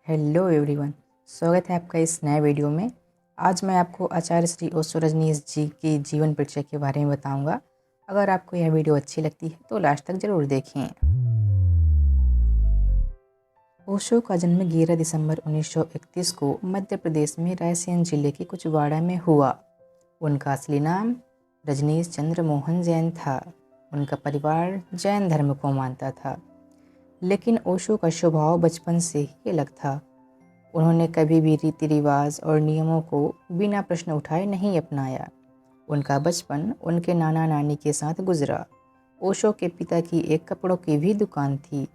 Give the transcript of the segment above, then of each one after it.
Hello everyone, स्वागत है आपका इस नए वीडियो में। आज मैं आपको आचार्य श्री ओशो रजनीश जी की जीवन परिचय के बारे में बताऊंगा। अगर आपको यह वीडियो अच्छी लगती है तो लास्ट तक ज़रूर देखें। ओशो का जन्म 11 दिसंबर 1931 को मध्य प्रदेश में रायसेन जिले के कुचवाड़ा में हुआ। उनका असली नाम रजनीश चंद्र मोहन जैन था। उनका परिवार जैन धर्म को मानता था, लेकिन ओशो का स्वभाव बचपन से ही अलग था। उन्होंने कभी भी रीति रिवाज और नियमों को बिना प्रश्न उठाए नहीं अपनाया। उनका बचपन उनके नाना नानी के साथ गुजरा। ओशो के पिता की एक कपड़ों की भी दुकान थी।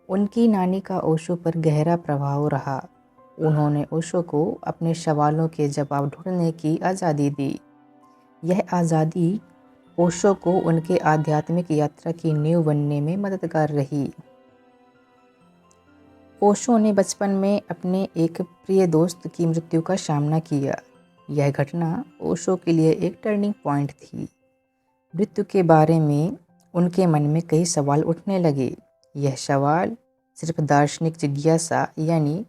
उनकी नानी का ओशो पर गहरा प्रभाव रहा। उन्होंने ओशो को अपने सवालों के जवाब ढूंढने की आज़ादी दी। यह आज़ादी ओशो को उनके आध्यात्मिक यात्रा की नींव बनने में मददगार रही। ओशो ने बचपन में अपने एक प्रिय दोस्त की मृत्यु का सामना किया। यह घटना ओशो के लिए एक टर्निंग पॉइंट थी। मृत्यु के बारे में उनके मन में कई सवाल उठने लगे। यह सवाल सिर्फ दार्शनिक जिज्ञासा यानी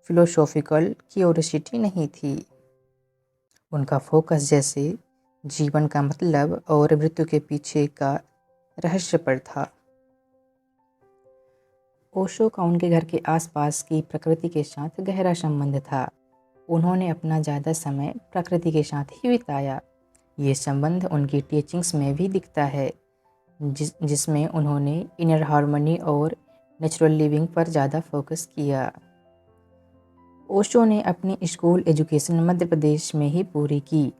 फिलोसॉफिकल क्यूरियोसिटी नहीं थी। उनका फोकस जैसे जीवन का मतलब और मृत्यु के पीछे का रहस्य पर था। ओशो का उनके घर के आसपास की प्रकृति के साथ गहरा संबंध था। उन्होंने अपना ज़्यादा समय प्रकृति के साथ ही बिताया। ये संबंध उनकी टीचिंग्स में भी दिखता है, जिसमें उन्होंने इनर हार्मनी और नेचुरल लिविंग पर ज़्यादा फोकस किया। ओशो ने अपनी स्कूल एजुकेशन मध्य प्रदेश में ही पूरी की।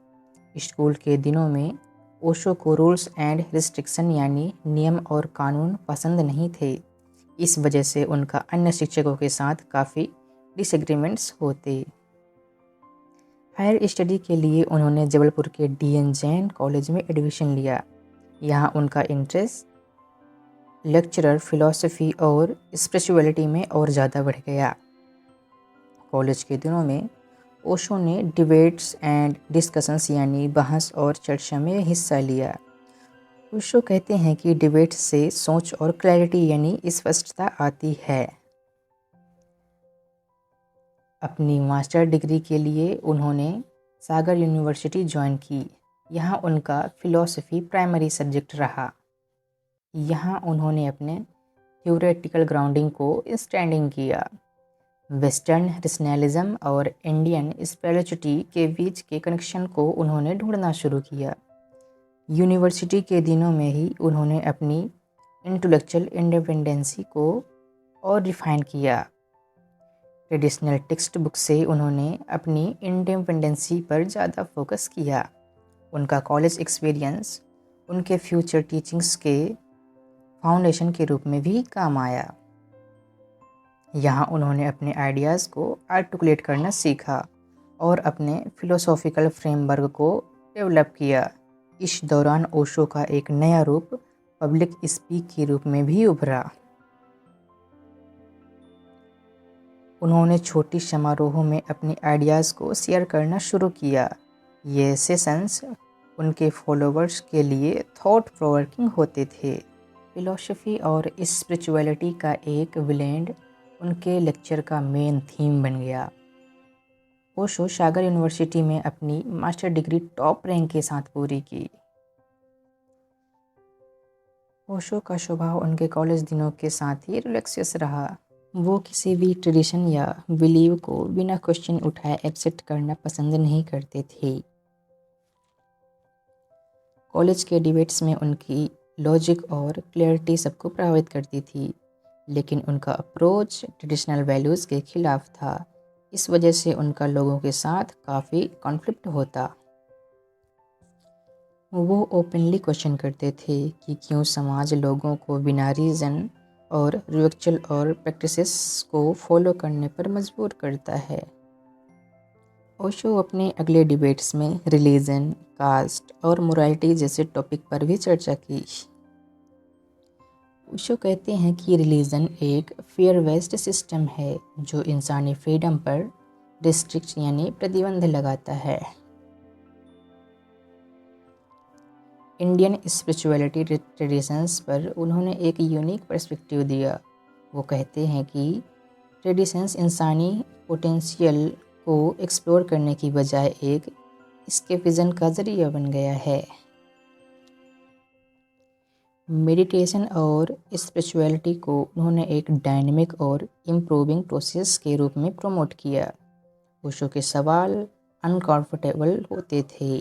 स्कूल के दिनों में ओशो को रूल्स एंड रिस्ट्रिक्शन यानी नियम और कानून पसंद नहीं थे। इस वजह से उनका अन्य शिक्षकों के साथ काफ़ी डिसएग्रीमेंट्स होते। हायर स्टडी के लिए उन्होंने जबलपुर के DN जैन कॉलेज में एडमिशन लिया। यहाँ उनका इंटरेस्ट लेक्चरर फिलॉसफी और स्पिरिचुअलिटी में और ज़्यादा बढ़ गया। कॉलेज के दिनों में ओशो ने डिबेट्स एंड डिस्कशंस यानी बहस और चर्चा में हिस्सा लिया। ओशो कहते हैं कि डिबेट से सोच और क्लैरिटी यानी स्पष्टता आती है। अपनी मास्टर डिग्री के लिए उन्होंने सागर यूनिवर्सिटी ज्वाइन की। यहाँ उनका फिलॉसफी प्राइमरी सब्जेक्ट रहा। यहाँ उन्होंने अपने थ्योरेटिकल ग्राउंडिंग को स्टैंडिंग किया। वेस्टर्न रैशनलिज्म और इंडियन स्पिरिचुअलिटी के बीच के कनेक्शन को उन्होंने ढूंढना शुरू किया। यूनिवर्सिटी के दिनों में ही उन्होंने अपनी इंटेलेक्चुअल इंडिपेंडेंसी को और रिफाइन किया। ट्रेडिशनल टेक्स्ट बुक से उन्होंने अपनी इंडिपेंडेंसी पर ज़्यादा फोकस किया। उनका कॉलेज एक्सपीरियंस उनके फ्यूचर टीचिंग्स के फाउंडेशन के रूप में भी काम आया। यहाँ उन्होंने अपने आइडियाज़ को आर्टिकुलेट करना सीखा और अपने फिलोसॉफिकल फ्रेमवर्क को डेवलप किया। इस दौरान ओशो का एक नया रूप पब्लिक स्पीक के रूप में भी उभरा। उन्होंने छोटी समारोहों में अपने आइडियाज़ को शेयर करना शुरू किया। ये सेशंस उनके फॉलोवर्स के लिए थॉट प्रोवोकिंग होते थे। फिलॉसफी और स्पिरिचुअलिटी का एक ब्लेंड उनके लेक्चर का मेन थीम बन गया। ओशो सागर यूनिवर्सिटी में अपनी मास्टर डिग्री टॉप रैंक के साथ पूरी की। ओशो का स्वभाव उनके कॉलेज दिनों के साथ ही रिलैक्सियस रहा। वो किसी भी ट्रेडिशन या बिलीव को बिना क्वेश्चन उठाए एक्सेप्ट करना पसंद नहीं करते थे। कॉलेज के डिबेट्स में उनकी लॉजिक और क्लैरिटी सबको प्रभावित करती थी, लेकिन उनका अप्रोच ट्रेडिशनल वैल्यूज़ के खिलाफ था। इस वजह से उनका लोगों के साथ काफ़ी कॉन्फ्लिक्ट होता। वो ओपनली क्वेश्चन करते थे कि क्यों समाज लोगों को बिना रीज़न और रिचुअल और प्रैक्टिसेस को फॉलो करने पर मजबूर करता है। ओशो अपने अगले डिबेट्स में रिलीजन, कास्ट और मोरालिटी जैसे टॉपिक पर भी चर्चा की। ओशो कहते हैं कि रिलीजन एक फेयर बेस्ड सिस्टम है जो इंसानी फ्रीडम पर रिस्ट्रिक्ट यानी प्रतिबंध लगाता है। इंडियन स्पिरिचुअलिटी ट्रेडिशंस पर उन्होंने एक यूनिक पर्सपेक्टिव दिया। वो कहते हैं कि ट्रेडिशंस इंसानी पोटेंशियल को एक्सप्लोर करने की बजाय एक एस्केपिज्म का जरिया बन गया है। मेडिटेशन और स्पिरिचुअलिटी को उन्होंने एक डायनेमिक और इम्प्रूविंग प्रोसेस के रूप में प्रमोट किया। ओशो के सवाल अनकंफर्टेबल होते थे।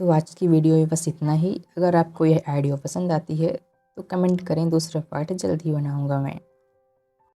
तो आज की वीडियो में बस इतना ही। अगर आपको यह आइडिया पसंद आती है तो कमेंट करें, दूसरा पार्ट जल्द ही बनाऊंगा मैं।